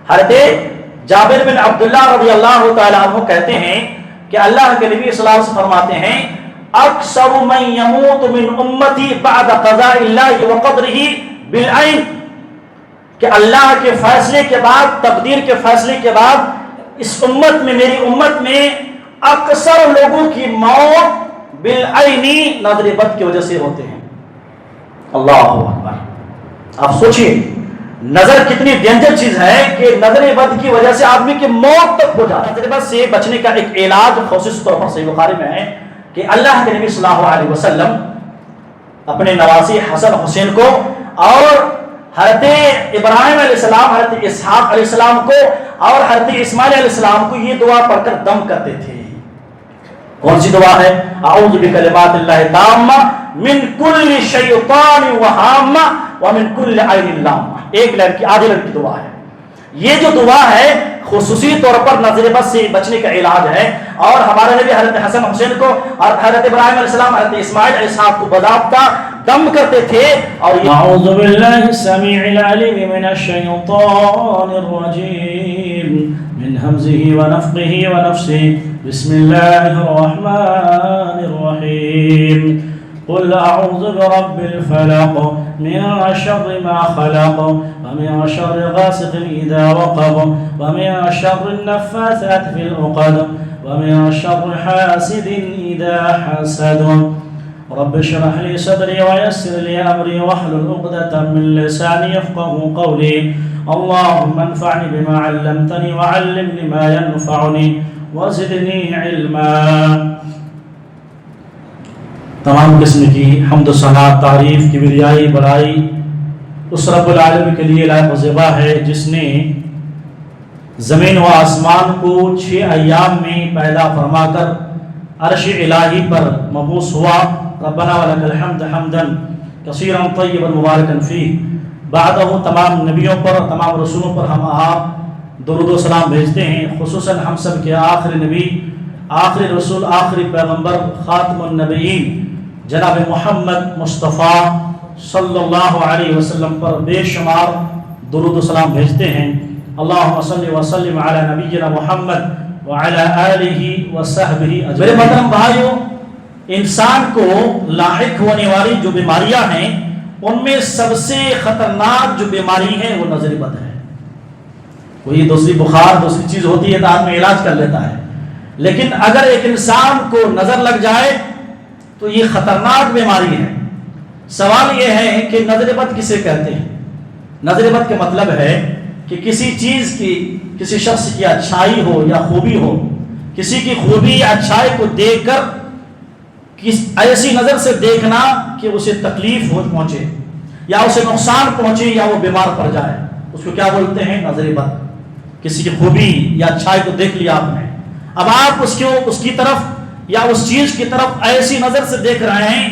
حضرت جابر بن عبداللہ رضی اللہ تعالیٰ عنہ کہتے ہیں کہ اللہ کے نبی صلی اللہ علیہ وسلم فرماتے ہیں اکثر من یموت من امتی بعد قضاء اللہ وقدرہ بالعین، کہ اللہ کے فیصلے کے بعد، تقدیر کے فیصلے کے بعد اس امت میں، میری امت میں اکثر لوگوں کی موت بالعینی، نظر بد کی وجہ سے ہوتے ہیں۔ اللہ اکبر، آپ سوچئے نظر کتنی ڈینجر چیز ہے کہ نظر بد کی وجہ سے آدمی کی موت تک ہو جاتی ہے۔ نظر بد سے بچنے کا ایک علاج خصوصی طور پر صحیح بخاری میں ہے کہ اللہ کے نبی صلی اللہ علیہ وسلم اپنے نواسی حسن حسین کو اور حضرت ابراہیم علیہ السلام، حضرت اسحاق علیہ السلام کو اور حضرت اسماعیل علیہ السلام کو یہ دعا پڑھ کر دم کرتے تھے۔ کون سی دعا ہے؟ اعوذ بکلمات اللہ تامہ من کل شیطان وہامہ ومن کل عین لامہ، ایک لڑکی آدھی لڑکی دعا ہے۔ یہ جو دعا ہے خصوصی طور پر نظر بد سے بچنے کا علاج ہے، اور ہمارے نبی حضرت حسن حسین کو اور حضرت ابراہیم علیہ السلام، حضرت اسماعیل علیہ السلام کو باضابطہ دم کرتے تھے۔ اور اعوذ باللہ السمیع العلیم من الشیطان الرجیم من ہمزہ ونفخہ ونفثہ، بسم اللہ الرحمن الرحیم، قل اعوذ برب الفلق من شر ما خلق ومن شر غاسق اذا وقب ومن شر النفاثات في العقد ومن شر حاسد اذا حسد، رب اشرح لي صدري ويسر لي امري واحلل عقدة من لساني يفقهوا قولي، اللهم انفعني بما علمتني وعلمني ما ينفعني وزدني علما۔ تمام قسم کی حمد و ثنا، تعریف، کبریائی، بڑائی اس رب العالمین کے لیے لائق و زیبا ہے جس نے زمین و آسمان کو 6 ایام میں پیدا فرما کر عرش الہی پر مبعوث ہوا۔ ربنا ولک الحمد حمدا کثیرا طیبا مبارکا فیہ۔ بعدہ تمام نبیوں پر، تمام رسولوں پر ہم آپ درود و سلام بھیجتے ہیں، خصوصاً ہم سب کے آخری نبی، آخری رسول، آخری پیغمبر، خاتم النبیین جناب محمد مصطفیٰ صلی اللہ علیہ وسلم پر بے شمار درود و سلام بھیجتے ہیں۔ اللہم صلی وسلم علی نبینا محمد وعلی آلہ وصحبہ اجمعین۔ میرے محترم بھائیو، انسان کو لاحق ہونے والی جو بیماریاں ہیں ان میں سب سے خطرناک جو بیماری ہے وہ نظر بد ہے۔ کوئی دوسری بخار، دوسری چیز ہوتی ہے تو آدمی علاج کر لیتا ہے، لیکن اگر ایک انسان کو نظر لگ جائے تو یہ خطرناک بیماری ہے۔ سوال یہ ہے کہ نظر بد کسے کہتے ہیں؟ نظر بد کا مطلب ہے کہ کسی چیز کی، کسی شخص کی اچھائی ہو یا خوبی ہو، کسی کی خوبی یا اچھائی کو دیکھ کر ایسی نظر سے دیکھنا کہ اسے تکلیف پہنچے یا اسے نقصان پہنچے یا وہ بیمار پڑ جائے، اس کو کیا بولتے ہیں؟ نظر بد۔ کسی کی خوبی یا اچھائی کو دیکھ لیا آپ نے، اب آپ اس کی طرف یا اس چیز کی طرف ایسی نظر سے دیکھ رہے ہیں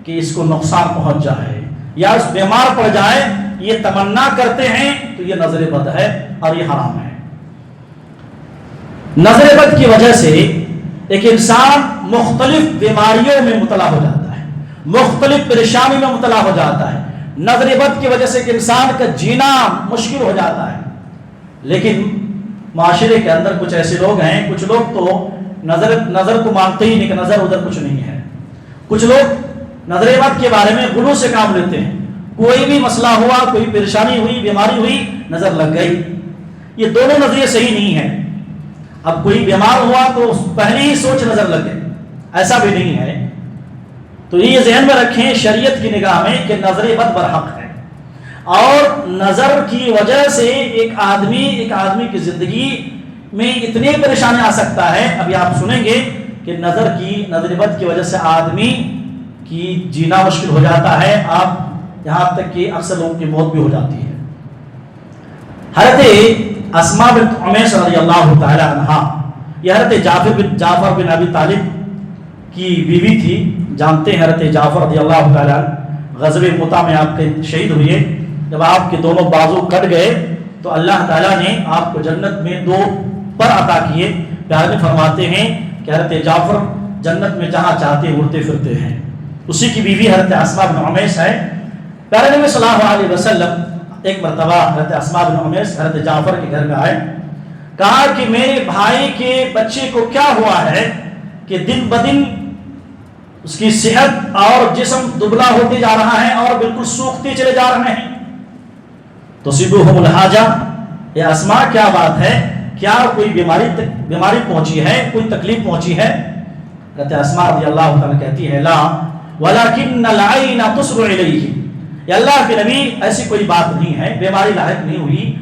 کہ اس کو نقصان پہنچ جائے یا اس بیمار پڑ جائے، یہ تمنا کرتے ہیں تو یہ نظر بد ہے اور یہ حرام ہے۔ نظر بد کی وجہ سے ایک انسان مختلف بیماریوں میں مبتلا ہو جاتا ہے، مختلف پریشانی میں مبتلا ہو جاتا ہے۔ نظر بد کی وجہ سے ایک انسان کا جینا مشکل ہو جاتا ہے۔ لیکن معاشرے کے اندر کچھ ایسے لوگ ہیں، کچھ لوگ تو نظر کو مانتے ہی نہیں کہ نظر ادھر کچھ نہیں ہے۔ کچھ لوگ نظر بد کے بارے میں غلو سے کام لیتے ہیں، کوئی بھی مسئلہ ہوا، کوئی پریشانی ہوئی، بیماری ہوئی، نظر لگ گئی۔ یہ دونوں نظریے صحیح نہیں ہیں۔ اب کوئی بیمار ہوا تو پہلی ہی سوچ نظر لگ گئی، ایسا بھی نہیں ہے۔ تو یہ ذہن میں رکھیں شریعت کی نگاہ میں کہ نظر بد برحق ہے، اور نظر کی وجہ سے ایک آدمی کی زندگی میں اتنی پریشانی آ سکتا ہے۔ ابھی آپ سنیں گے کہ نظر بد کی وجہ سے آدمی کی جینا مشکل ہو جاتا ہے، آپ یہاں تک کہ اکثر لوگوں کی موت بھی ہو جاتی ہے۔ حضرت اسماء بنت عمیس رضی اللہ تعالی عنہا، یہ حضرت جعفر بن ابی طالب کی بیوی تھی۔ جانتے ہیں حضرت جعفر رضی اللہ تعالی عنہ غزوہ مؤتہ میں آپ کے شہید ہوئے۔ جب آپ کے دونوں بازو کٹ گئے تو اللہ تعالیٰ نے آپ کو جنت میں 2 پر عطا کیے۔ پیارے میں فرماتے ہیں کہ حضرت جعفر جنت میں جہاں چاہتے اڑتے پھرتے ہیں۔ اسی کی بیوی حضرت اسماء بن عمیس ہے۔ پیارے نبی صلی اللہ علیہ وسلم ایک مرتبہ حضرت اسماء بن عمیس حضرت جعفر کے گھر میں آئے، کہا کہ میرے بھائی کے بچے کو کیا ہوا ہے کہ دن بدن اس کی صحت اور جسم دبلا ہوتے جا رہا ہے اور بالکل سوکھتے چلے جا رہے ہیں۔ تصیبہم الحاجہ، یہ اسماء کیا بات ہے، کیا کوئی بیماری پہنچی ہے، کوئی تکلیف پہنچی ہے؟ حضرت اسماء رضی اللہ تعالیٰ کہتی ہے لا ولکن العین تسر الیہ، یا اللہ کے نبی ایسی کوئی بات نہیں ہے، بیماری لاحق نہیں ہوئی،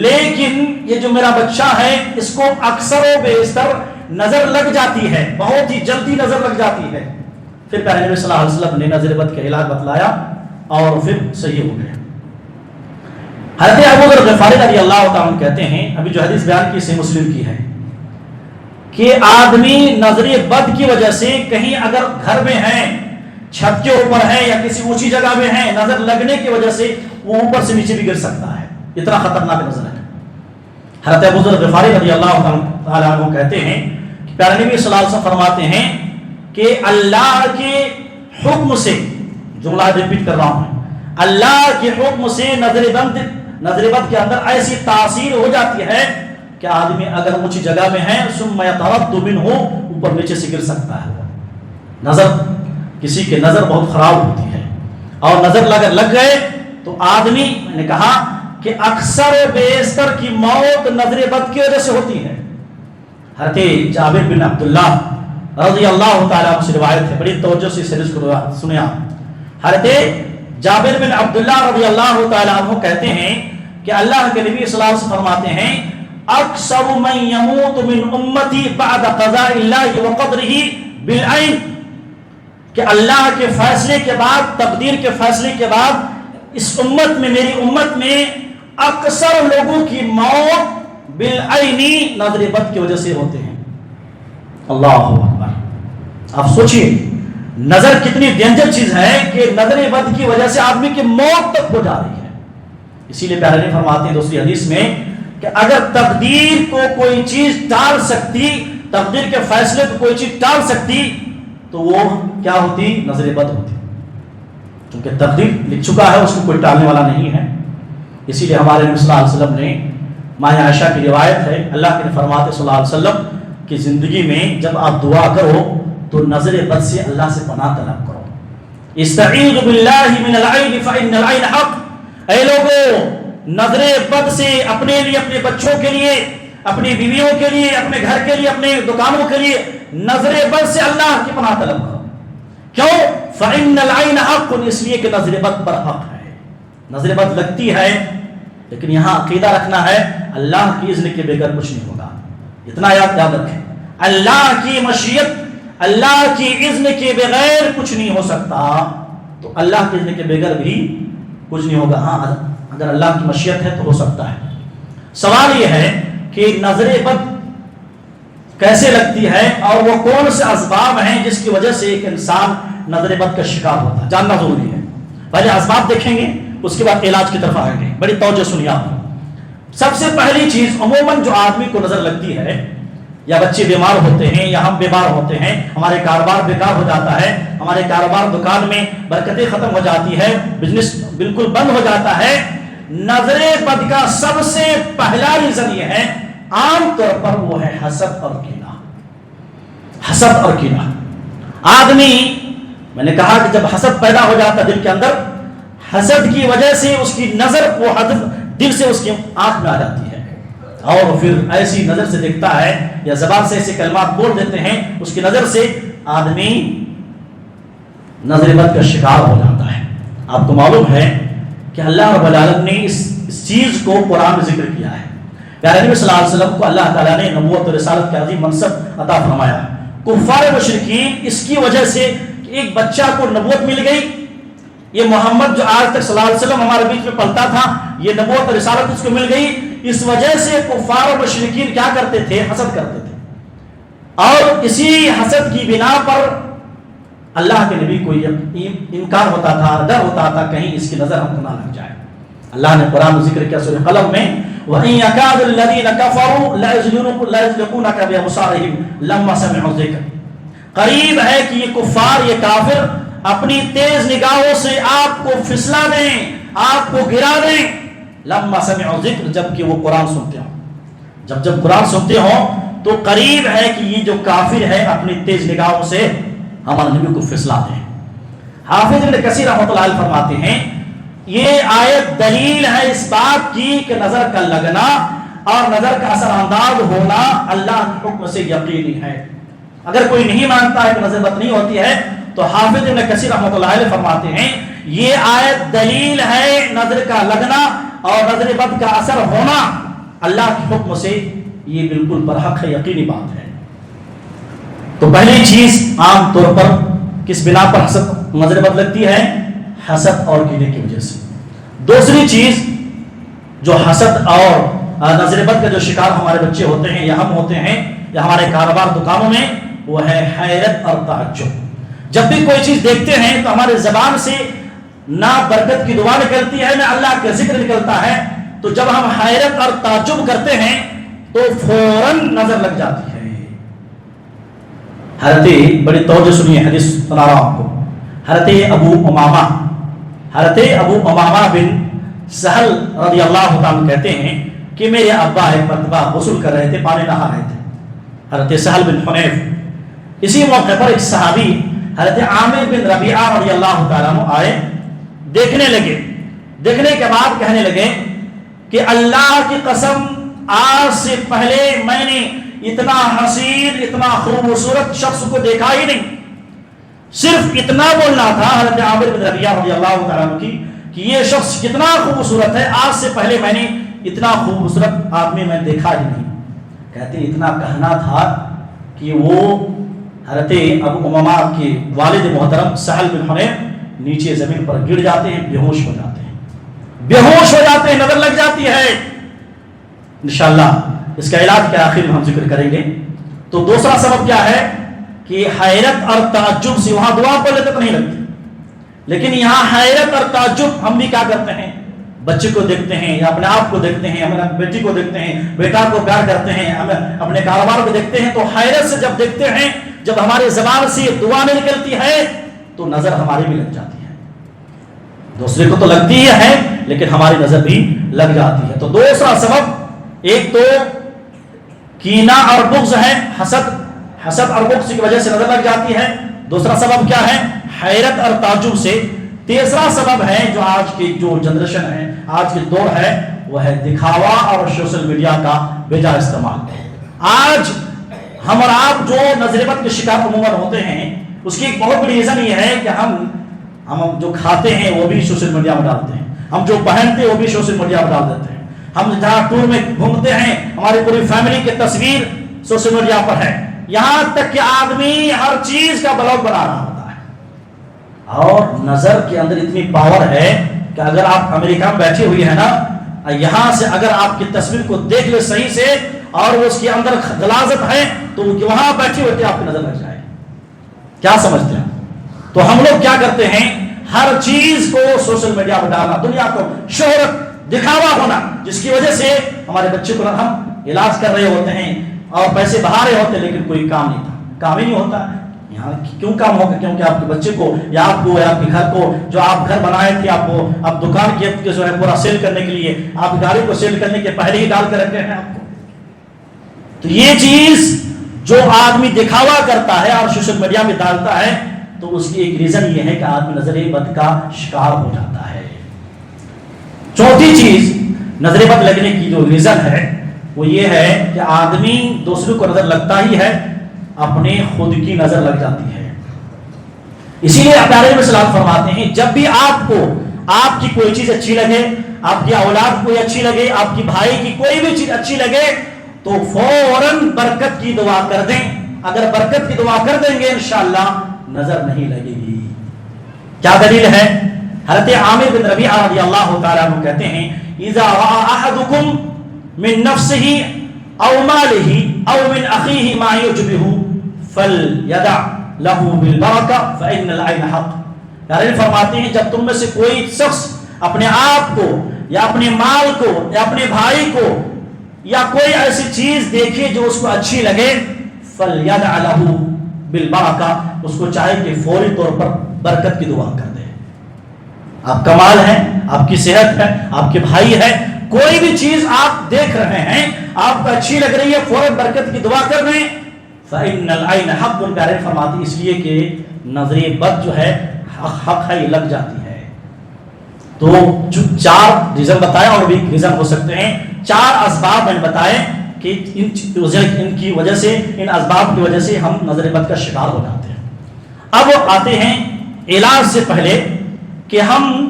لیکن یہ جو میرا بچہ ہے اس کو اکثر و بیشتر نظر لگ جاتی ہے، بہت ہی جلدی نظر لگ جاتی ہے۔ پھر پیارے نبی صلی اللہ علیہ وسلم نے نظر بد کا علاج بتلایا اور پھر صحیح ہو گیا۔ حضرت ابو ذر غفاری رضی اللہ تعالیٰ عنہ کہتے ہیں، ابھی جو حدیث بیان کی صحیح مسلم کی ہے، کہ آدمی نظر بد کی وجہ سے کہیں اگر گھر میں ہے، چھت کے اوپر ہے یا کسی اونچی جگہ میں ہے، نظر لگنے کی وجہ سے وہ اوپر سے نیچے بھی گر سکتا ہے، اتنا خطرناک نظر ہے۔ حضرت ابو ذر غفاری رضی اللہ تعالیٰ عنہ کہتے ہیں کہ پیارے نبی صلی اللہ علیہ وسلم فرماتے ہیں کہ اللہ کے حکم سے، جملہ ریپیٹ کر رہا ہوں، اللہ کے حکم سے نظر بد کے اندر ایسی تاثیر ہو جاتی ہے کہ آدمی اگر اونچی جگہ میں ہے ثم یترد منہ، اوپر نیچے سے گر سکتا ہے۔ نظر، کسی کے نظر بہت خراب ہوتی ہے اور نظر اگر لگ گئے تو آدمی، میں نے کہا کہ اکثر بیشتر کی موت نظر بد کی وجہ سے ہوتی ہے۔ حضرت جابر بن عبداللہ رضی اللہ تعالیٰ عنہ سے روایت ہے، بڑی توجہ سے اس حدیث کو سنیا۔ حضرت جابر بن عبداللہ رضی اللہ تعالیٰ عنہ کہتے ہیں کہ اللہ کے نبی صلی اللہ علیہ وسلم فرماتے ہیں اکثر من یموت من امتی بعد قضاء اللہ وقدرہ بالعین، کہ اللہ کے فیصلے کے بعد، تقدیر کے فیصلے کے بعد اس امت میں، میری امت میں اکثر لوگوں کی موت بالعینی، نظر بد کی وجہ سے ہوتے ہیں۔ اللہ اکبر، آپ سوچئے نظر کتنی ڈینجر چیز ہے کہ نظر بد کی وجہ سے آدمی کی موت تک ہو جا رہی ہے۔ اسی لیے پیارے نبی فرماتے ہیں دوسری حدیث میں کہ اگر تقدیر کو کوئی چیز ٹال سکتی، تقدیر کے فیصلے کو کوئی چیز ٹال سکتی تو وہ کیا ہوتی؟ نظر بد ہوتی، کیونکہ تقدیر لکھ چکا ہے، اس کو کوئی ٹالنے والا نہیں ہے۔ اسی لیے ہمارے نبی صلی اللہ علیہ وسلم نے، ماں عائشہ کی روایت ہے، اللہ کے فرماتے صلی اللہ علیہ وسلم کہ زندگی میں جب آپ دعا کرو تو نظر بد سے اللہ سے پناہ طلب کرو۔ استعیذ باللہ من العین فإن العین حق، اے لوگوں نظر بد سے اپنے لیے، اپنے بچوں کے لیے، اپنی بیویوں کے لیے، اپنے گھر کے لیے، اپنے دکانوں کے لیے نظر بد سے اللہ کی پناہ طلب کرو۔ کیوں؟ فإن العین حق، اس لیے کہ نظر بد پر حق ہے۔ نظر بد لگتی ہے لیکن یہاں عقیدہ رکھنا ہے اللہ کی اذن کے بغیر کچھ نہیں ہوگا، اتنا یاد رکھیں، اللہ کی مشیت، اللہ کی اذن کے بغیر کچھ نہیں ہو سکتا، تو اللہ کی اذن کے بغیر بھی کچھ نہیں ہوگا۔ ہاں اگر اللہ کی مشیت ہے تو ہو سکتا ہے۔ سوال یہ ہے کہ نظر بد کیسے لگتی ہے اور وہ کون سے اسباب ہیں جس کی وجہ سے ایک انسان نظر بد کا شکار ہوتا ہے، جاننا ضروری ہے۔ پہلے اسباب دیکھیں گے، اس کے بعد علاج کی طرف آئیں گے۔ بڑی توجہ سنیے آپ۔ سب سے پہلی چیز، عموماً جو آدمی کو نظر لگتی ہے، یا بچے بیمار ہوتے ہیں یا ہم بیمار ہوتے ہیں، ہمارے کاروبار بیکار ہو جاتا ہے، ہمارے کاروبار دکان میں برکتیں ختم ہو جاتی ہے، بزنس بالکل بند ہو جاتا ہے، نظر بد کا سب سے پہلا ریزن یہ ہے، عام طور پر وہ ہے حسد اور کینہ۔ حسد اور کینہ، آدمی، میں نے کہا کہ جب حسد پیدا ہو جاتا ہے دل کے اندر، حسد کی وجہ سے اس کی نظر، وہ دل سے اس کی آنکھ میں آ جاتی ہے اور پھر ایسی نظر سے دیکھتا ہے یا زبان سے ایسے کلمات بول دیتے ہیں، اس کی نظر سے آدمی نظر بد کا شکار ہو جاتا ہے۔ آپ کو معلوم ہے کہ اللہ رب العالمین نے اس چیز کو قرآن میں ذکر کیا ہے۔ پیارے نبی صلی اللہ علیہ وسلم کو اللہ تعالیٰ نے نبوت اور رسالت کا عظیم منصب عطا فرمایا۔ کفار مشرکین اس کی وجہ سے کہ ایک بچہ کو نبوت مل گئی، یہ محمد جو آج تک صلی اللہ علیہ وسلم ہمارے بیچ میں پلتا تھا، یہ نبوت اور رسالت اس کو مل گئی، اس وجہ سے کفار و مشرکین کیا کرتے تھے؟ حسد کرتے تھے، اور اسی حسد کی بنا پر اللہ کے نبی کو انکار ہوتا تھا، ڈر ہوتا تھا کہیں اس کی نظر ہم کو نہ لگ جائے۔ اللہ نے قرآن میں ذکر کیا سورہ قلم میں، وَإِن يَكَادُ الَّذِينَ كَفَرُوا لَيُزْلِقُونَكَ بِأَبْصَارِهِمْ لَمَّا سَمِعُوا الذِّكْرَ، قریب ہے کہ یہ کفار، یہ کافر اپنی تیز نگاہوں سے آپ کو پھسلا دیں، آپ کو گرا دیں لما سمعوا ذکر، جب کہ وہ قرآن سنتے ہوں. جب قرآن سنتے ہوں تو قریب ہے کہ یہ جو کافر ہے اپنی تیز نگاہوں سے ہمارے نبی کو پھسلا دیں. حافظ ابن کثیر رحمۃ اللہ علیہ فرماتے ہیں یہ آیت دلیل ہے اس بات کی کہ نظر کا لگنا اور نظر کا اثر انداز ہونا اللہ کے حکم سے یقینی ہے. اگر کوئی نہیں مانتا ہے کہ نظر بد نہیں ہوتی ہے تو حافظ ابن کثیر رحمۃ اللہ علیہ فرماتے ہیں یہ آیت دلیل ہے نظر کا لگنا اور نظر بد کا اثر ہونا اللہ کے حکم سے، یہ بالکل برحق ہے، یقینی بات ہے. تو پہلی چیز عام طور پر کس بنا پر حسد نظر بد لگتی ہے؟ حسد اور کینے کی وجہ سے. دوسری چیز جو حسد اور نظر بد کا جو شکار ہمارے بچے ہوتے ہیں یا ہم ہوتے ہیں یا ہمارے کاروبار دکانوں میں، وہ ہے حیرت اور تعجب. جب بھی کوئی چیز دیکھتے ہیں تو ہمارے زبان سے نہ برکت کی دعا نکلتی ہے نہ اللہ کا ذکر نکلتا ہے. تو جب ہم حیرت اور تعجب کرتے ہیں تو فوراً نظر لگ جاتی ہے. حضرت، بڑی توجہ سنیے، حدیث سنا رہا ہوں آپ کو. حضرت ابو امامہ بن سہل رضی اللہ عنہ کہتے ہیں کہ میرے ابا ایک مرتبہ غسل کر رہے تھے، پانی نہا رہے تھے. حضرت سہل بن حنیف، اسی موقع پر ایک صحابی حضرت عامر بن ربیعہ رضی اللہ تعالیٰ عنہ آئے، دیکھنے لگے. دیکھنے کے بعد کہنے لگے کہ اللہ کی قسم آج سے پہلے میں نے اتنا حسین اتنا خوبصورت شخص کو دیکھا ہی نہیں. صرف اتنا بولنا تھا حضرت عامر بن ربیعہ رضی اللہ تعالیٰ عنہ کی کہ یہ شخص کتنا خوبصورت ہے، آج سے پہلے میں نے اتنا خوبصورت آدمی میں دیکھا ہی نہیں. کہتے اتنا کہنا تھا کہ وہ حضرت ابو امامہ کے والد محترم سہل بن حنیف نیچے زمین پر گر جاتے ہیں، بے ہوش ہو جاتے ہیں، نظر لگ جاتی ہے. انشاءاللہ اس کا علاج کے آخر میں ہم ذکر کریں گے. تو دوسرا سبب کیا ہے کہ حیرت اور تعجب سے وہاں دعا پڑھنے تک نہیں لگتی، لیکن یہاں حیرت اور تعجب ہم بھی کیا کرتے ہیں، بچے کو دیکھتے ہیں یا اپنے آپ کو دیکھتے ہیں، اپنے بیٹی کو دیکھتے ہیں، بیٹا کو پیار کرتے ہیں، ہم اپنے کاروبار کو دیکھتے ہیں. تو حیرت سے جب دیکھتے ہیں، جب ہماری زبان سے دعا نہیں نکلتی ہے تو نظر ہماری بھی لگ جاتی ہے. دوسرے کو تو لگتی ہی ہے لیکن ہماری نظر بھی لگ جاتی ہے. تو دوسرا سبب ایک تو کینہ اور بغض ہے، حسد اور بغض کی وجہ سے نظر لگ جاتی ہے. دوسرا سبب کیا ہے؟ حیرت اور تعجب سے. تیسرا سبب ہے جو آج کی جو جنریشن ہے، آج کے دور ہے، وہ ہے دکھاوا اور سوشل میڈیا کا بیجا استعمال. آج ہم اور آپ جو نظر بد کے شکار عموماً ہوتے ہیں، اس کی ایک بہت بڑی ریزن یہ ہے کہ ہم جو کھاتے ہیں وہ بھی سوشل میڈیا میں ڈالتے ہیں، ہم جو پہنتے ہیں وہ بھی سوشل میڈیا میں ڈال دیتے ہیں. ہم جہاں ٹور میں گھومتے ہیں ہماری پوری فیملی کی تصویر سوشل میڈیا پر ہے. یہاں تک کہ آدمی ہر چیز کا بلاگ بنا رہا ہوتا ہے. اور نظر کے اندر اتنی پاور ہے کہ اگر آپ امریکہ میں بیٹھے ہوئے ہیں نا، یہاں سے اگر آپ کی تصویر کو دیکھ لے صحیح سے اور اس کے اندر غلاظت ہے تو وہاں بیٹھے ہوتے آپ کی نظر لگ جائے. کیا سمجھتے ہیں؟ تو ہم لوگ کیا کرتے ہیں، ہر چیز کو سوشل میڈیا پر ڈالنا، دنیا کو شہرت دکھاوا ہونا، جس کی وجہ سے ہمارے بچے کو ہم علاج کر رہے ہوتے ہیں اور پیسے بہا رہے ہوتے ہیں لیکن کوئی کام نہیں تھا، کام ہی نہیں ہوتا. یہاں کیوں کام ہوگا؟ کیونکہ آپ کے بچے کو یا آپ کو یا آپ کے گھر کو جو آپ گھر بنائے تھے، آپ کو آپ دکان کے جو ہے پورا سیل کرنے کے لیے، آپ گاڑی کو سیل کرنے کے پہلے ہی ڈال کر رکھے ہیں آپ کو. تو یہ چیز جو آدمی دکھاوا کرتا ہے اور سوشل میڈیا میں ڈالتا ہے تو اس کی ایک ریزن یہ ہے کہ آدمی نظر بد کا شکار ہو جاتا ہے. چوتھی چیز نظر بد لگنے کی جو ریزن ہے وہ یہ ہے کہ آدمی دوسروں کو نظر لگتا ہی ہے، اپنے خود کی نظر لگ جاتی ہے. اسی لیے پیارے نبی صلی اللہ علیہ وسلم فرماتے ہیں جب بھی آپ کو آپ کی کوئی چیز اچھی لگے، آپ کی اولاد کوئی اچھی لگے، آپ کی بھائی کی کوئی بھی چیز اچھی لگے تو فوراً برکت کی دعا کر دیں. اگر برکت کی دعا کر دیں گے انشاءاللہ نظر نہیں لگے گی. کیا دلیل ہے؟ حضرت عامر بن ربیعہ رضی اللہ تعالیٰ عنہ کہتے ہیں اذا رأى احدكم من نفسه او ماله او من اخيه ما يعجبه فليدع له بالبركة فإن العين حق. یعنی فرماتے ہیں جب تم میں سے کوئی شخص اپنے آپ کو یا اپنے مال کو یا اپنے بھائی کو یا کوئی ایسی چیز دیکھے جو اس کو اچھی لگے، فَلْيَدْعَ لَهُ بِالْبَرَكَةِ، اس کو چاہے کہ فوری طور پر برکت کی دعا کر دے. آپ کا مال ہے، آپ کی صحت ہے، آپ کے بھائی ہے، کوئی بھی چیز آپ دیکھ رہے ہیں آپ کو اچھی لگ رہی ہے فوراً برکت کی دعا کر رہے ہیں. فَإِنَّ الْعَيْنَ حَقٌّ پیارے فرماتی اس لیے کہ نظر بد جو ہے حق ہے، لگ جاتی ہے. تو جو 4 ریزن بتایا اور بھی ریزن ہو سکتے ہیں، 4 اسباب میں نے بتائے کہ ان کی وجہ سے، ان اسباب کی وجہ سے ہم نظر بد کا شکار ہو جاتے ہیں. اب آتے ہیں علاج سے پہلے کہ ہم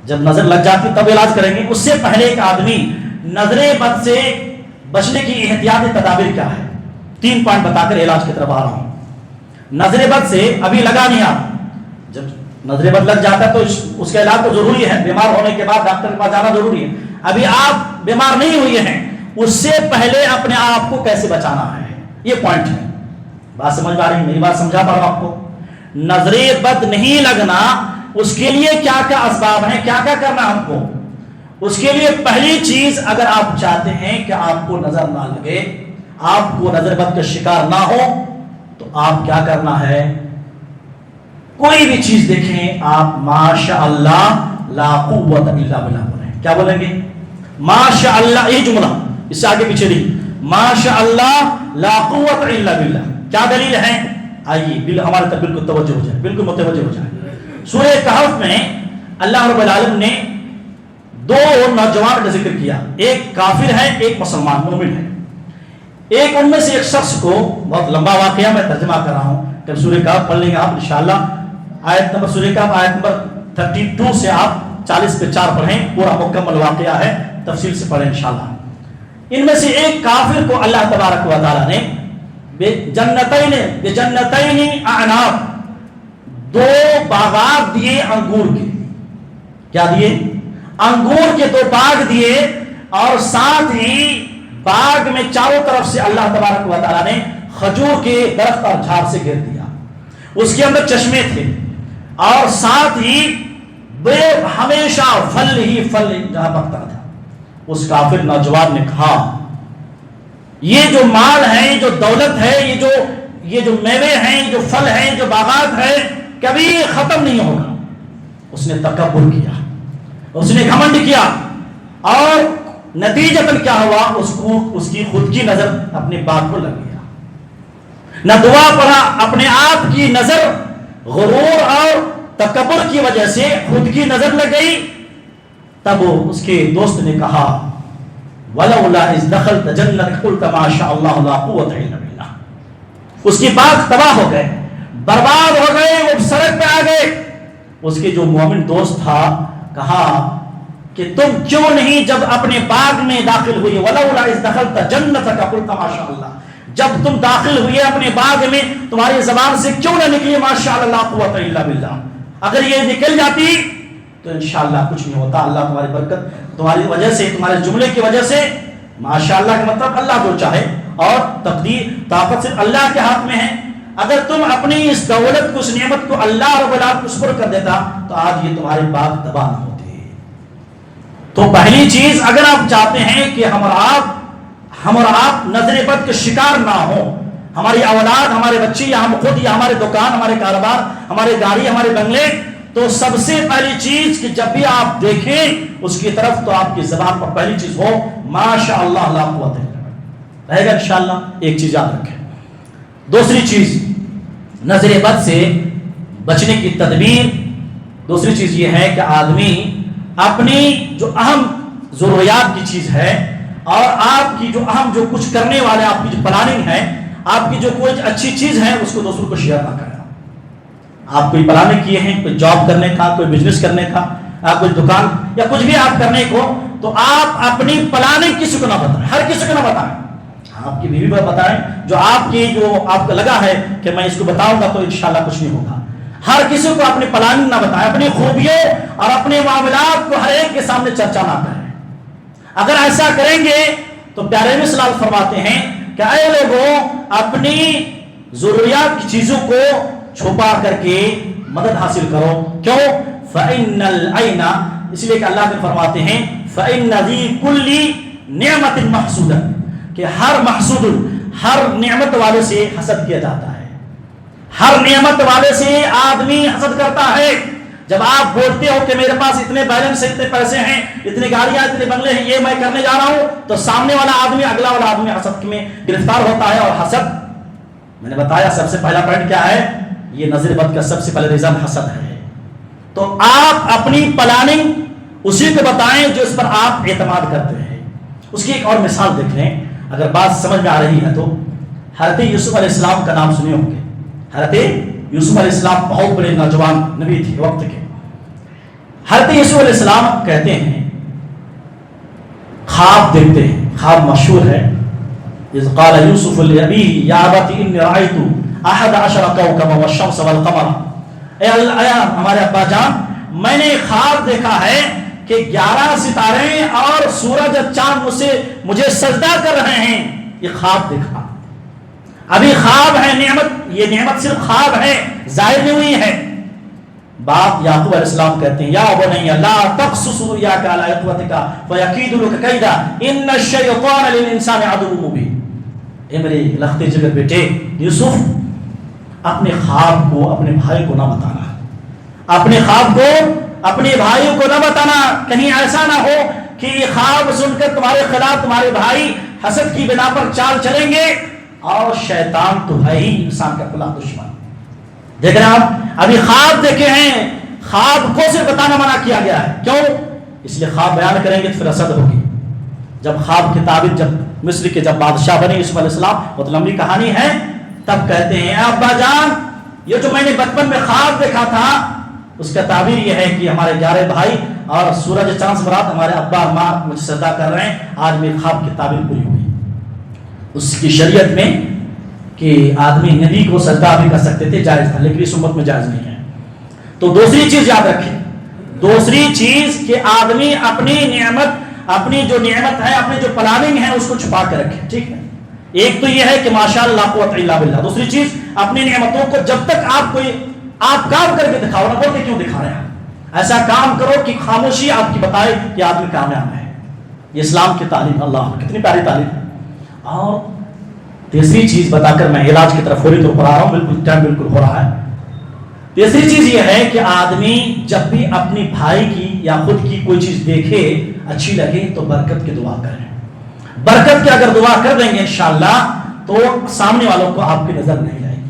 جب نظر لگ جاتی تب علاج کریں گے. اس سے پہلے ایک آدمی نظر بد سے بچنے کی احتیاطی تدابیر کیا ہے، 3 پوائنٹ بتا کر علاج کی طرف آ رہا ہوں. نظر بد سے ابھی لگا نہیں، آپ جب نظر بد لگ جاتا ہے تو اس کا علاج تو ضروری ہے، بیمار ہونے کے بعد ڈاکٹر کے پاس جانا ضروری ہے. ابھی آپ بیمار نہیں ہوئے ہیں، اس سے پہلے اپنے آپ کو کیسے بچانا ہے، یہ پوائنٹ ہے. بات سمجھ آ رہی؟ میری بات سمجھا پا رہا ہوں آپ کو. نظر بد نہیں لگنا، اس کے لیے کیا کیا اسباب ہیں، کیا کیا کرنا ہم کو. اس کے لیے پہلی چیز، اگر آپ چاہتے ہیں کہ آپ کو نظر نہ لگے، آپ کو نظر بد کا شکار نہ ہو، تو آپ کیا کرنا ہے، کوئی بھی چیز دیکھیں آپ ماشاء اللہ لا قوت الا باللہ بولیں. کیا بولیں گے؟ ماشاء اللہ. یہ جملہ اس سے آگے پیچھے نہیں، ماشاء اللہ لا قوت الا باللہ. کیا دلیل ہے؟ آئیے ہمارے طرف بالکل توجہ ہو جائے، بالکل متوجہ ہو جائے. سورہ کہف میں اللہ رب العالمین نے 2 نوجوان کا ذکر کیا، ایک کافر ہے، ایک مسلمان مومن ہے. ایک ان میں سے ایک شخص کو، بہت لمبا واقعہ میں ترجمہ کر رہا ہوں، جب سورہ کہف پڑھ لیں گے آپ انشاءاللہ. آیت نمبر سورہ کہف آیت نمبر 32 سے آپ 40 پہ 4 پڑھیں، پورا مکمل واقعہ ہے، تفصیل سے پڑھیں انشاءاللہ. ان میں سے ایک کافر کو اللہ تبارک و تعالی نے بجنتین اعناب 2 باغات دیے انگور کے. کیا دیے؟ انگور کے 2 باغ دیے، اور ساتھ ہی باغ میں چاروں طرف سے اللہ تبارک و تعالی نے کھجور کے درخت اور جھاڑ سے گھیر دیا. اس کے اندر چشمے تھے، اور ساتھ ہی بے ہمیشہ پھل ہی پھل جہاں پکتا تھا. اس کافر نوجوان نے کہا یہ جو مال ہے، جو دولت ہے، یہ جو میوے ہیں، یہ جو پھل ہیں، جو باغات ہیں، کبھی ختم نہیں ہوگا. اس نے تکبر کیا، اس نے گھمنڈ کیا، اور نتیجتاً کیا ہوا، اس کی خود کی نظر اپنی بات کو لگ گیا. نہ دعا پڑھا، اپنے آپ کی نظر غرور اور تکبر کی وجہ سے خود کی نظر لگ گئی. تب اس کے دوست نے کہا وَلَوْلَا إِذْ دَخَلْتَ جَنَّتَكَ قُلْتَ مَا شَاءَ اللَّهُ لَا قُوَّةَ إِلَّا بِاللَّهِ. اس کی بات تباہ ہو گئے، برباد ہو گئے، وہ سڑک پہ آ گئے. اس کے جو مومن دوست تھا کہا کہ تم کیوں نہیں جب اپنے باغ میں داخل ہوئے، وَلَوْلَا إِذْ دَخَلْتَ جَنَّتَكَ قُلْتَ مَا شَاءَ اللَّهُ، جب تم داخل ہوئے اپنے باغ میں تمہاری زبان سے کیوں نہ نکلی ما شاء اللہ لا قوت الا باللہ. اگر یہ نکل جاتی تو انشاءاللہ کچھ نہیں ہوتا. اللہ تمہاری برکت تمہاری وجہ سے، تمہارے جملے کی وجہ سے، ماشاءاللہ کا مطلب اللہ جو چاہے، اور تقدیر طاقت صرف اللہ کے ہاتھ میں ہے. اگر تم اپنی اس دولت کو، اس نعمت کو اللہ رب العالمین کو سپرد کر دیتا تو آج یہ تمہاری بات تباہ نہ ہوتی. تو پہلی چیز، اگر آپ چاہتے ہیں کہ ہم اور آپ نظر بد کے شکار نہ ہوں، ہماری اولاد، ہمارے بچے، یا ہم خود، یا ہمارے دکان، ہمارے کاروبار، ہمارے گاڑی، ہمارے بنگلے، تو سب سے پہلی چیز کہ جب بھی آپ دیکھیں اس کی طرف تو آپ کی زبان پر پہلی چیز ہو ماشاء اللہ لا قوت الا باللہ رہے گا انشاءاللہ. ایک چیز یاد رکھیں. دوسری چیز، نظر بد سے بچنے کی تدبیر، دوسری چیز یہ ہے کہ آدمی اپنی جو اہم ضروریات کی چیز ہے، اور آپ کی جو اہم جو کچھ کرنے والے، آپ کی جو پلاننگ ہے، آپ کی جو کوئی اچھی چیز ہے، اس کو دوسروں کو شیئر نہ کریں. آپ کوئی پلاننگ کیے ہیں، کوئی جاب کرنے کا، کوئی بزنس کرنے کا، آپ کوئی دکان یا کچھ بھی آپ کرنے کو، تو آپ اپنی پلاننگ کسی کو نہ بتائیں، ہر کسی کو نہ بتائیں. آپ کی بیوی کو بتائیں، جو آپ کو لگا ہے کہ میں اس کو بتاؤں گا تو انشاءاللہ کچھ نہیں ہوگا. ہر کسی کو اپنی پلاننگ نہ بتائیں، اپنی خوبیوں اور اپنے معاملات کو ہر ایک کے سامنے چرچا نہ کریں. اگر ایسا کریں گے تو پیارے نبی صلی اللہ علیہ وسلم فرماتے ہیں کہ اے لوگوں، اپنی ضروریات کی چیزوں کو چھپا کر کے مدد حاصل کرو. کیوں؟ فَإِنَّ الْعَيْنَ، اس لیے کہ اللہ کے فرماتے ہیں فَإِنَّ ذِي كُلِّ نِعْمَةٍ مَحْسُودًا، کہ ہر محسود، ہر نعمت والے سے حسد کیا جاتا ہے. ہر نعمت والے سے آدمی حسد کرتا ہے. جب آپ بولتے ہو کہ میرے پاس اتنے بیلنس ہے، اتنے پیسے ہیں، اتنی گاڑیاں، اتنے بنگلے ہیں، یہ میں کرنے جا رہا ہوں، تو سامنے والا آدمی، اگلا والا آدمی حسد میں گرفتار ہوتا ہے. اور حسد، میں نے بتایا سب سے پہلا پوائنٹ کیا ہے، یہ نظر بد کا سب سے پہلے ریزن حسد ہے. تو آپ اپنی پلاننگ اسی کو بتائیں جو اس پر آپ اعتماد کرتے ہیں. اس کی ایک اور مثال دیکھ لیں اگر بات سمجھ میں آ رہی ہے تو. حضرت یوسف علیہ السلام کا نام سنے ہوں گے. حضرت یوسف علیہ السلام بہت بڑے نوجوان نبی تھے وقت کے. حضرت یوسف علیہ السلام کہتے ہیں، خواب دیکھتے ہیں، خواب مشہور ہے. اذ قال یوسف لابیہ یا ابت انی رأیت 11 کوکبا والشمس والقمر. اے ہمارے ابا جان، میں نے خواب دیکھا ہے کہ 11 ستارے اور سورج اور چاند مجھے سجدہ کر رہے ہیں. یہ خواب دیکھا. ابھی خواب ہے نعمت، یہ نعمت صرف خواب ہے، ظاہر نہیں ہوئی ہے. باپ یعقوب علیہ السلام کہتے ہیں، یا بنی لا تقصص رؤیاک علی اخوتک فیکید لک کیدا ان الشیطان للانسان عدو مبین. اے میرے لختے جگر بیٹے یوسف، اپنے خواب کو اپنے بھائی کو نہ بتانا، اپنے خواب کو اپنے بھائیوں کو نہ بتانا. کہیں ایسا نہ ہو کہ یہ خواب سن کر تمہارے خلاف تمہارے بھائی حسد کی بنا پر چال چلیں گے. اور شیطان تو ہے ہی انسان کا کھلا دشمن. دیکھ رہے ہیں آپ، ابھی خواب دیکھے ہیں، خواب کو صرف بتانا منع کیا گیا ہے. کیوں؟ اس لیے خواب بیان کریں گے تو پھر حسد ہوگی. جب خواب کی تعبیر، جب مصر کے جب بادشاہ بنے یوسف علیہ السلام، بہت لمبی کہانی ہے، تب کہتے ہیں اے ابا جان، یہ جو میں نے بچپن میں خواب دیکھا تھا اس کا تعبیر یہ ہے کہ ہمارے 11 بھائی اور سورج چاند سے مراد ہمارے ابا ماں مجھے سجدہ کر رہے ہیں. آج میرے خواب کی تعبیر پوری ہوئی. اس کی شریعت میں کہ آدمی نبی کو سجدہ بھی کر سکتے تھے، جائز تھا، لیکن اس امت میں جائز نہیں ہے. تو دوسری چیز یاد رکھیں، دوسری چیز کہ آدمی اپنی نعمت، اپنی جو نعمت ہے، اپنی جو پلاننگ ہے اس کو چھپا کر رکھے. ٹھیک ہے، ایک تو یہ ہے کہ ماشاءاللہ لا قوت الا باللہ. دوسری چیز، اپنی نعمتوں کو جب تک آپ کام کر کے دکھاؤ، نہ بول کے کیوں دکھا رہے ہیں. ایسا کام کرو کہ خاموشی آپ کی بتائے کہ آدمی کامیاب ہے. یہ اسلام کی تعلیم، اللہ کتنی پیاری تعلیم ہے. اور تیسری چیز بتا کر میں علاج کی طرف فوری طور پر آ رہا ہوں، بالکل ٹائم بالکل ہو رہا ہے. تیسری چیز یہ ہے کہ آدمی جب بھی اپنی بھائی کی یا خود کی کوئی چیز دیکھے اچھی لگے تو برکت کی دعا کریں. برکت کی اگر دعا کر دیں گے انشاءاللہ تو سامنے والوں کو آپ کی نظر نہیں جائے گی.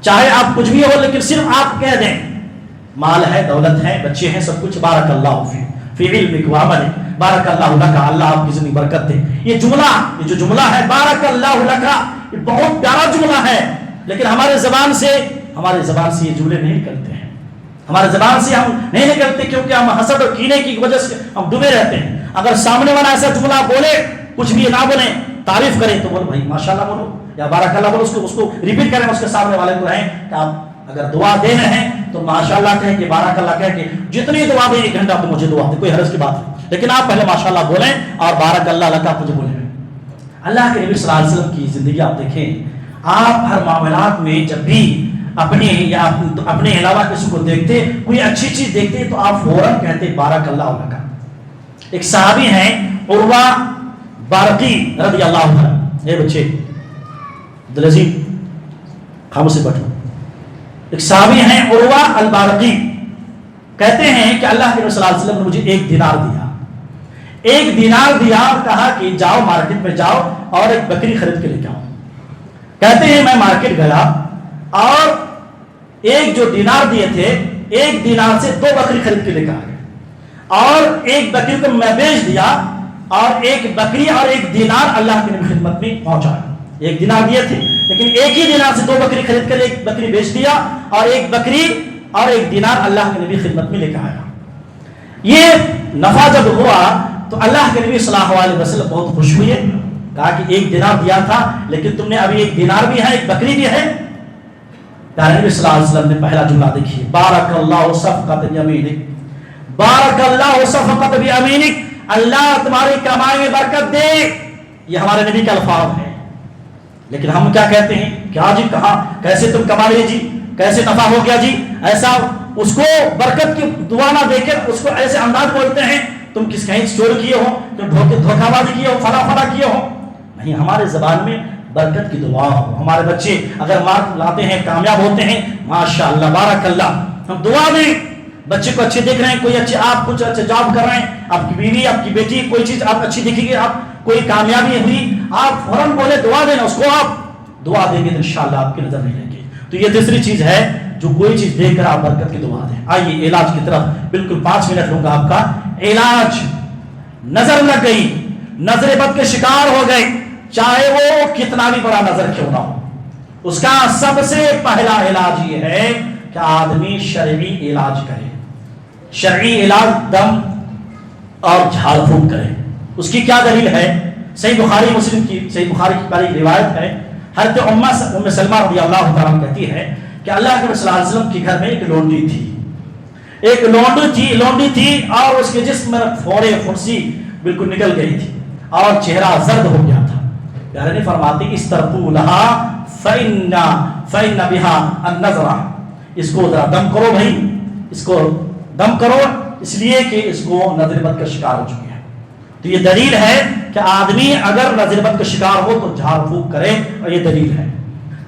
چاہے آپ کچھ بھی ہو، لیکن صرف آپ کہہ دیں مال ہے، دولت ہے، بچے ہیں، سب کچھ، بارک اللہ فی علمک و عملک، بارک اللہ لک، اللہ آپ کی زندگی برکت دے. یہ جو جملہ ہے بارک اللہ لک، یہ بہت پیارا جملہ ہے، لیکن ہمارے زبان سے یہ جملے نہیں نکلتے ہیں. ہمارے زبان سے ہم نہیں نکلتے کیونکہ ہم حسد اور کینے کی وجہ سے ہم ڈوبے رہتے ہیں. اگر سامنے والا ایسا جملہ بولے، کچھ بھی نہ بولے، تعریف کریں تو بولو بھائی ماشاءاللہ بولو یا بارک اللہ بولو، اس کو ریپیٹ کریں. اس کے سامنے والے کو کہیں کہ آپ اگر دعا دے رہے ہیں تو ماشاءاللہ کہیں کہ بارک اللہ کہہ کے جتنی دعا دیں 1 گھنٹہ تو مجھے دعا دے، کوئی حرج کی بات نہیں، لیکن آپ پہلے ماشاءاللہ بولیں اور بارک اللہ لک آپ مجھے بولیں. اللہ کے نبی صلی اللہ علیہ وسلم کی زندگی آپ دیکھیں، آپ ہر معاملات میں جب بھی اپنے یا اپنے علاوہ کسی کو دیکھتے، کوئی اچھی چیز دیکھتے تو آپ فوراً کہتے بارک اللہ لک. ایک صحابی ہیں عروہ بارقی رضی اللہ عنہ. اے بچے عبدالعزیز خاموش سے بیٹھو. ایک صحابی ہیں عروہ البارقی، کہتے ہیں کہ اللہ کے رسول صلی اللہ علیہ وسلم نے مجھے 1 دینار دیا. 1 دینار دیا اور کہا کہ جاؤ مارکیٹ میں جاؤ اور ایک بکری خرید کے لے کے آؤ. کہتے ہیں میں مارکیٹ گیا اور ایک جو دینار دیے تھے، 1 دینار سے 2 بکری خرید کے لے کے آ گئے اور 1 بکری کو میں بیچ دیا اور 1 بکری اور 1 دینار اللہ کی خدمت میں پہنچایا. 1 دینار دیے تھے لیکن 1 ہی دینار سے 2 بکری خرید کر 1 بکری بیچ دیا اور 1 بکری اور 1 دینار اللہ کے نبی خدمت میں لے کے آیا. یہ نفع جب ہوا تو اللہ کے نبی صلی اللہ علیہ وسلم بہت خوش ہوئے، کہا کہ 1 دینار دیا تھا لیکن تم نے ابھی 1 دینار بھی ہے، 1 بکری بھی ہے. پیارے نبی صلی اللہ علیہ وسلم نے پہلا جملہ دیکھیے، بارک اللہ صفقۃ بیمینک، بارک اللہ صفقۃ بیمینک، اللہ تمہاری کمائی میں برکت دے. یہ ہمارے نبی کے الفاظ ہیں. لیکن ہم کیا کہتے ہیں، کیا جی کہاں کیسے تم کما لیے جی، کیسے نفع ہو گیا جی، ایسا اس کو برکت کی دعا نہ دے کر اس کو ایسے انداز بولتے ہیں تم کس کہیں چور کیے ہو، تم دھوکہ بازی کیے ہو، فلاں فلاں کیے ہو. نہیں، ہمارے زبان میں برکت کی دعا ہو. ہمارے بچے اگر مارک لاتے ہیں، کامیاب ہوتے ہیں، ماشاءاللہ بارک اللہ، ہم دعا دیں بچے کو اچھے دیکھ رہے ہیں، کوئی اچھے آپ کچھ اچھے جاب کر رہے ہیں، آپ کی بیوی آپ کی بیٹی کوئی چیز آپ اچھی دیکھیں گے، آپ کوئی کامیابی ہوئی، آپ فوراً بولے دعا دینا اس کو، آپ دعا دیں گے تو انشاءاللہ آپ کی نظر نہیں لگے گی۔ تو یہ تیسری چیز ہے جو کوئی چیز دیکھ کر آپ برکت کی دعا دیں۔ آئیے علاج کی طرف بالکل 5 منٹ لوں گا آپ کا۔ علاج، نظر لگ گئی، نظر بد کے شکار ہو گئے، چاہے وہ کتنا بھی بڑا نظر کیوں نہ ہو، اس کا سب سے پہلا علاج یہ ہے کہ آدمی شرعی علاج کرے۔ شرعی علاج دم اور جھاڑ پھونک کرے۔ اس کی کیا دلیل ہے؟ صحیح بخاری مسلم کی، صحیح بخاری کی بڑی روایت ہے، حضرت ام سلمہ رضی اللہ تعالیٰ کہتی ہے کہ اللہ کے صلی اللہ علیہ وسلم کے گھر میں ایک لونڈی تھی، ایک لونڈی تھی اور اس کے جسم میں پھوڑے پھنسی بالکل نکل گئی تھی اور چہرہ زرد ہو گیا تھا۔ پیارے نے فرماتی استرقوا لها فإن بها النظرہ، اس کو ذرا دم کرو بھائی، اس کو دم کرو، اس لیے کہ اس کو نظر بد کا شکار ہو چکی ہے۔ تو یہ دلیل ہے کہ آدمی اگر نظر بد کا شکار ہو تو جھاڑ پھونک کرے، اور یہ دلیل ہے۔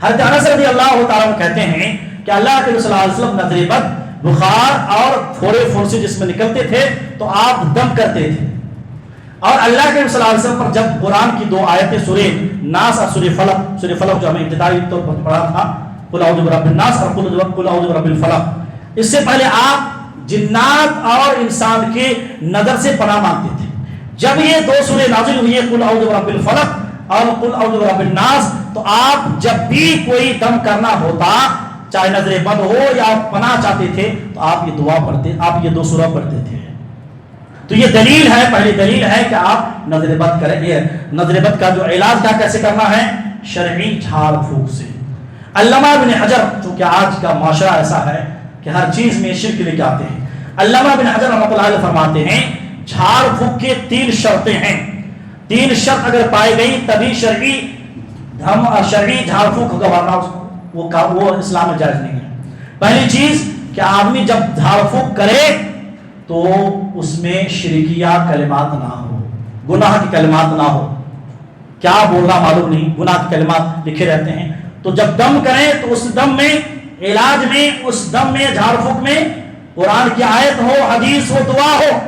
حضرت انس رضی اللہ تعالیٰ کہتے ہیں کہ اللہ کے صلی اللہ علیہ وسلم نظر بد، بخار اور پھوڑے پھنسی جس میں نکلتے تھے تو آپ دم کرتے تھے، اور اللہ کے صلی اللہ علیہ وسلم پر جب قرآن کی 2 آیتیں سورہ ناس اور سورہ فلق جو ہمیں ابتدائی طور پر پڑھا تھا، قل اعوذ برب الناس اور قل اعوذ برب الفلق، اس سے پہلے آپ جنات اور انسان کے نظر سے پناہ مانگتے تھے۔ جب یہ 2 سورہ نازل ہوئی ہے، قل اعوذ برب الفلق اور قل اعوذ برب الناس، تو آپ جب بھی کوئی دم کرنا ہوتا، چاہے نظر بد ہو یا آپ پناہ چاہتے تھے، تو آپ یہ دعا پڑھتے، آپ یہ 2 سورہ پڑھتے تھے۔ تو یہ دلیل ہے، پہلی دلیل ہے کہ آپ نظر بد کریں۔ یہ نظر بد کا جو علاج کا کیسے کرنا ہے؟ شرعی جھاڑ پھونک سے۔ علامہ ابن حجر، چونکہ آج کا معاشرہ ایسا ہے کہ ہر چیز میں شرک لے کے آتے ہیں، علامہ ابن حجر رحمۃ اللہ علیہ فرماتے ہیں جھاڑ پھونک کے 3 شرطیں ہیں، 3 شرط اگر پائی گئی تبھی شرعی جھاڑ پھونک ہوگا، ورنہ وہ اسلام میں جائز نہیں ہے۔ پہلی چیز کہ آدمی جب جھاڑ پھونک کرے تو اس میں شرکیہ کلمات نہ ہو، گناہ کی کلمات نہ ہو، کیا بول رہا معلوم نہیں، گناہ کی کلمات لکھے رہتے ہیں۔ تو جب دم کریں تو اس دم میں، علاج میں، اس دم میں، جھاڑ پھونک میں قرآن کی آیت ہو، حدیث ہو، دعا ہو،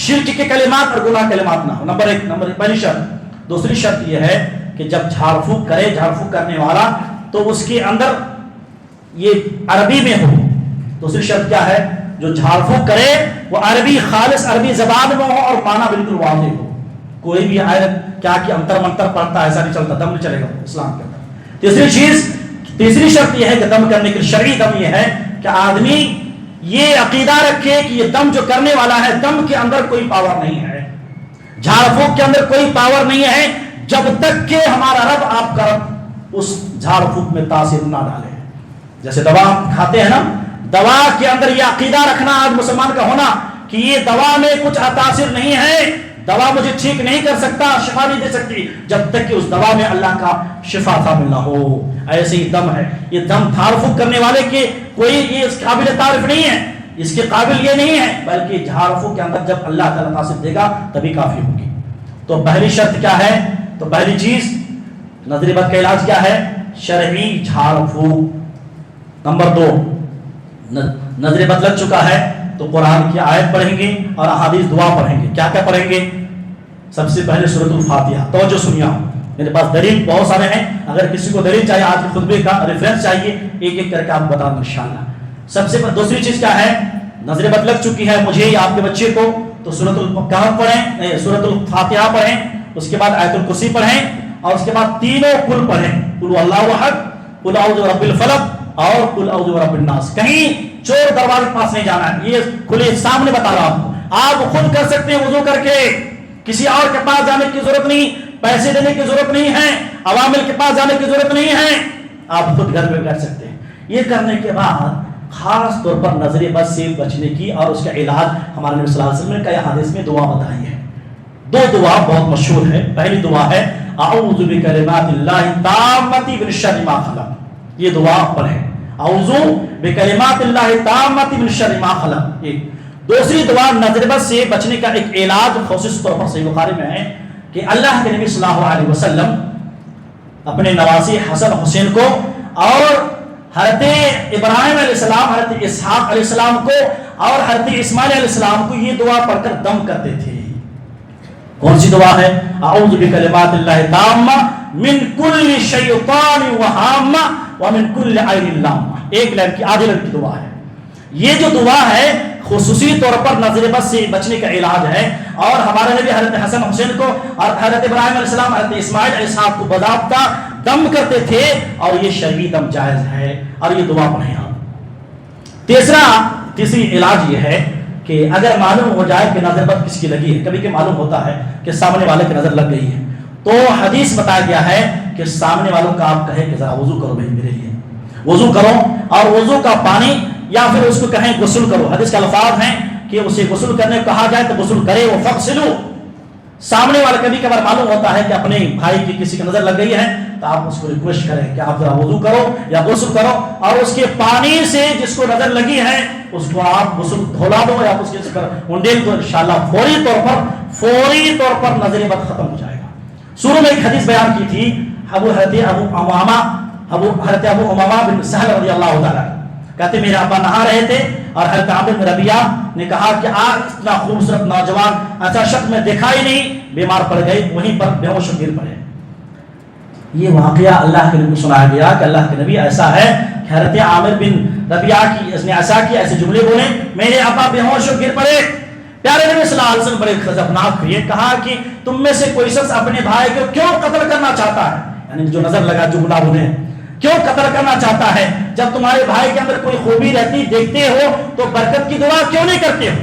شرک کے کلمات اور گناہ کلمات نہ ہو۔ نمبر 1 پہلی شرط۔ دوسری شرط یہ ہے کہ جب جھاڑ پھونک کرے، جھاڑ پھونک کرنے والا، تو اس کے اندر یہ عربی میں ہو۔ دوسری شرط کیا ہے؟ جو جھاڑ پھونک کرے وہ عربی، خالص عربی زبان میں ہو اور معنی بالکل واضح ہو۔ کوئی بھی آیت کیا کہ انتر منتر پڑھتا ہے، ایسا نہیں چلتا، دم نہیں چلے گا اسلام کے اندر۔ تیسری شرط یہ ہے کہ دم کرنے کے شرعی دم یہ ہے کہ آدمی یہ عقیدہ رکھے کہ یہ دم جو کرنے والا ہے، دم کے اندر کوئی پاور نہیں ہے، جھاڑ پھونک کے اندر کوئی پاور نہیں ہے، جب تک کہ ہمارا رب، آپ کا رب اس جھاڑ پھونک میں تاثیر نہ ڈالے۔ جیسے دوا کھاتے ہیں نا، دوا کے اندر یہ عقیدہ رکھنا آج مسلمان کا ہونا کہ یہ دوا میں کچھ تاثیر نہیں ہے، دوا مجھے ٹھیک نہیں کر سکتا، شفا نہیں دے سکتی، جب تک کہ اس دوا میں اللہ کا شفا شامل نہ ہو۔ ایسے ہی دم ہے، یہ دم جھاڑ پھونک کرنے والے کے کوئی یہ اس قابل تعریف نہیں ہے، اس کے قابل یہ نہیں ہے، بلکہ جھاڑ پھونک کے اندر جب اللہ تعالیٰ تاثیر دے گا تبھی کافی ہوگی۔ تو پہلی شرط کیا ہے؟ تو پہلی چیز نظر بد کا علاج کیا ہے؟ شرعی جھاڑ پھونک۔ نمبر 2، نظر بد لگ چکا ہے تو قرآن کی آیت پڑھیں گے اور احادیث دعا پڑھیں گے۔ کیا کیا پڑھیں گے؟ سب سے پہلے سورۃ الفاتحہ۔ توجہ سنیے، میرے پاس دلیل بہت سارے ہیں، اگر کسی کو دلیل چاہیے، آج کے خطبے کا ریفرنس چاہیے، ایک ایک کر کے آپ بتا دوں انشاءاللہ۔ سب سے دوسری چیز کیا ہے؟ نظر بد لگ چکی ہے مجھے یا آپ کے بچے کو، تو سورۃ الکہف پڑھیں، سورۃ الفاتحہ پڑھیں، اس کے بعد آیت الکرسی پڑھیں، اور اس کے بعد تینوں کل پڑھیں، قل اللہ احد، قل اعوذ برب الفلق اور قل اعوذ برب الناس۔ کہیں چور دروازے کے پاس نہیں جانا ہے، یہ کھلے سامنے بتا رہا ہوں، آپ خود کر سکتے ہیں وضو کر کے، کسی اور کے پاس جانے کی ضرورت نہیں، پیسے دینے کی ضرورت نہیں ہے، عوامل کے پاس جانے کی ضرورت نہیں ہے، آپ خود گھر میں کر سکتے ہیں۔ یہ کرنے کے بعد خاص طور پر نظر بد سے بچنے کی اور اس کا علاج ہمارے نبی صلی اللہ علیہ وسلم نے کئی حدیث میں دعا بتائی ہے۔ 2 دعا بہت مشہور ہے۔ پہلی دعا ہے اعوذ بکلمات اللہ التامۃ من شر ما خلق، یہ دعا پڑھیں، اعوذ بکلمات اللہ التامۃ من شر ما خلق۔ دوسری دعا نظر بد سے بچنے کا ایک علاج خصوصی طور پر صحیح بخاری میں ہے کہ اللہ کے نبی صلی اللہ علیہ وسلم اپنے نواسی حسن حسین کو اور حضرت ابراہیم علیہ السلام، حضرت اسحاق علیہ السلام کو اور حضرت اسماعیل علیہ السلام کو یہ دعا پڑھ کر دم کرتے تھے. کون سی دعا ہے؟ اعوذ بکلمات اللہ تامہ من کل شیطان وہامہ ومن کل عین لامہ. ایک لائن کی آدھی لائن کی دعا ہے. یہ جو دعا ہے خصوصی طور پر نظر بد سے بچنے کا علاج ہے. اور ہمارے نبی حضرت حسن حسین کو اور حضرت ابراہیم علیہ السلام حضرت اسماعیل علیہ السلام کو باضابطہ دم کرتے تھے اور یہ شرعی دم جائز ہے اور یہ دعا پڑھیں آپ. تیسری علاج یہ ہے کہ اگر معلوم ہو جائے کہ نظر بد کس کی لگی ہے، کبھی کہ معلوم ہوتا ہے کہ سامنے والے کی نظر لگ گئی ہے، تو حدیث بتایا گیا ہے کہ سامنے والوں کا آپ کہیں کہ ذرا وضو کرو بھائی میرے لیے، وضو کرو، اور وضو کا پانی یا پھر اس کو کہیں غسل کرو. حدیث کے الفاظ ہیں کہ اسے غسل کرنے کو کہا جائے تو غسل کرے. وہ فغسلوا، سامنے والے کبھی کبھار معلوم ہوتا ہے کہ اپنے بھائی کی کسی کی نظر لگ گئی ہے تو آپ اس کو ریکویسٹ کریں کہ آپ ذرا وضو کرو یا غسل کرو، اور اس کے پانی سے جس کو نظر لگی ہے اس کو آپ غسل دھولا دو یا اس کے انڈیل دو، انشاءاللہ فوری طور پر نظر بد ختم ہو جائے گا. شروع میں ایک حدیث بیان کی تھی حضرت ابو امامہ بن سہل رضی اللہ تعالیٰ کہتے میرے ابا نہا رہے تھے اور حضرت عامر بن ربیعہ نے کہا کہ اتنا خوبصورت نوجوان ایسا شخص میں دیکھا ہی نہیں، بیمار پڑ گئے، وہیں پر بے ہوش گر پڑے. یہ واقعہ اللہ کے نبی کو سنایا گیا کہ اللہ کے نبی ایسا ہے کہ حضرت عامر بن ربیعہ کی اس نے ایسا کیا، ایسے جملے بولے میرے ابا بے ہوش گر پڑے. پیارے نبی صلی اللہ علیہ وسلم بڑے غضبناک ہوئے، کہا کہ تم میں سے کوئی شخص اپنے بھائی کو کیوں قتل کرنا چاہتا ہے، یعنی جو نظر لگا جملہ بولے کیوں قتل کرنا چاہتا ہے، جب تمہارے بھائی کے اندر کوئی خوبی رہتی دیکھتے ہو تو برکت کی دعا کیوں نہیں کرتے ہو.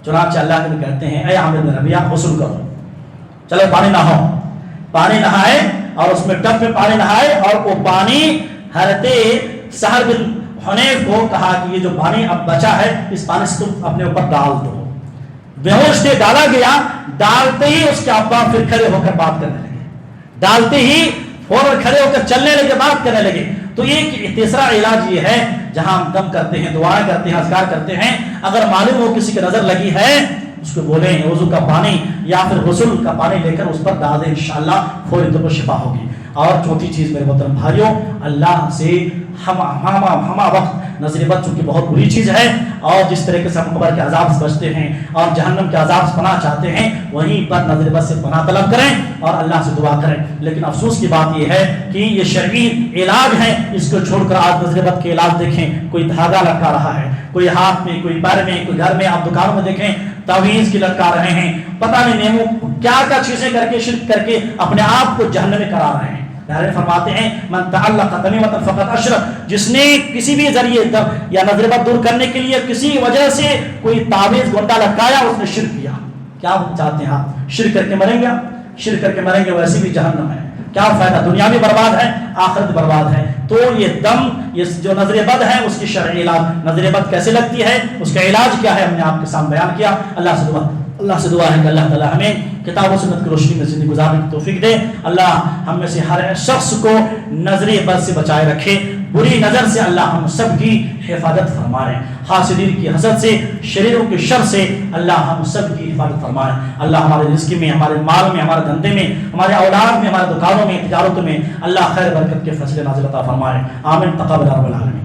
چنانچہ اللہ کے نبی کہتے ہیں اے عامر بن ربیعہ غسل کرو، چلو پانی نہاؤ. پانی نہائے اور اس میں ٹب میں پانی نہائے اور وہ پانی حضرت سہل بن حنیف کو کہا کہ یہ جو پانی اب بچا ہے اس پانی سے تم اپنے اوپر ڈال دو. بے ہوش سے ڈالا گیا، ڈالتے ہی اس کے ابا پھر کھڑے ہو کر بات کرنے لگے، ڈالتے ہی فوراً کھڑے ہو کر چلنے لگے، بات کرنے لگے. تو یہ تیسرا علاج یہ ہے جہاں ہم دم کرتے ہیں، دعائیں کرتے ہیں، اذکار کرتے ہیں، اگر معلوم ہو کسی کی نظر لگی ہے اس کو بولیں وضو کا پانی یا پھر غسل کا پانی لے کر اس پر ڈال دیں، انشاءاللہ فوری طور پر شفا ہوگی. اور چوتھی چیز میرے محترم بھائیوں، اللہ سے ہم وقت نظر بد چونکہ بہت بری چیز ہے، اور جس طریقے سے ہم قبر کے عذاب سے بچتے ہیں اور جہنم کے عذاب سے پناہ چاہتے ہیں، وہیں پر نظر بد سے پناہ طلب کریں اور اللہ سے دعا کریں. لیکن افسوس کی بات یہ ہے کہ یہ شرعی علاج ہے، اس کو چھوڑ کر آج نظر بد کے علاج دیکھیں، کوئی دھاگا لٹکا رہا ہے، کوئی ہاتھ میں، کوئی پیر میں، کوئی گھر میں، آپ دکانوں میں دیکھیں تعویذ کی لٹکا رہے ہیں، پتہ نہیں نیمو کیا کیا چیزیں کر کے شرک کر کے اپنے آپ کو جہنم میں کرا رہے ہیں. پیارے فرماتے ہیں من تعلق تمیمۃ فقط اشرک، جس نے کسی بھی ذریعے یا نظر بد دور کرنے کے لیے کسی وجہ سے کوئی تعویذ گونڈا لٹکایا، اس نے شرک کیا. کیا چاہتے ہیں آپ شرک کر کے مریں گے؟ شرک کر کے مریں گے ویسے بھی جہنم ہے، کیا فائدہ، دنیا بھی برباد ہے، آخرت برباد ہے. تو یہ دم، یہ جو نظر بد ہے اس کی شرعی علاج، نظر بد کیسے لگتی ہے، اس کا علاج کیا ہے، ہم نے آپ کے سامنے بیان کیا. اللہ سے دعا ہے کہ اللہ تعالیٰ ہمیں کتاب و سنت کی روشنی میں زندگی گزارنے کی توفیق دے. اللہ ہم میں سے ہر شخص کو نظر بد سے بچائے رکھے، بری نظر سے اللہ ہم سب کی حفاظت فرمائے، حاسدین کی حسد سے، شریروں کے شر سے اللہ ہم سب کی حفاظت فرمائے. اللہ ہمارے رزق میں، ہمارے مال میں، ہمارے دھندے میں، ہمارے اولاد میں، ہمارے دکانوں میں، تجارتوں میں اللہ خیر برکت کے فیصلے نازل عطا فرمائے. آمین تقبل رب العالمین.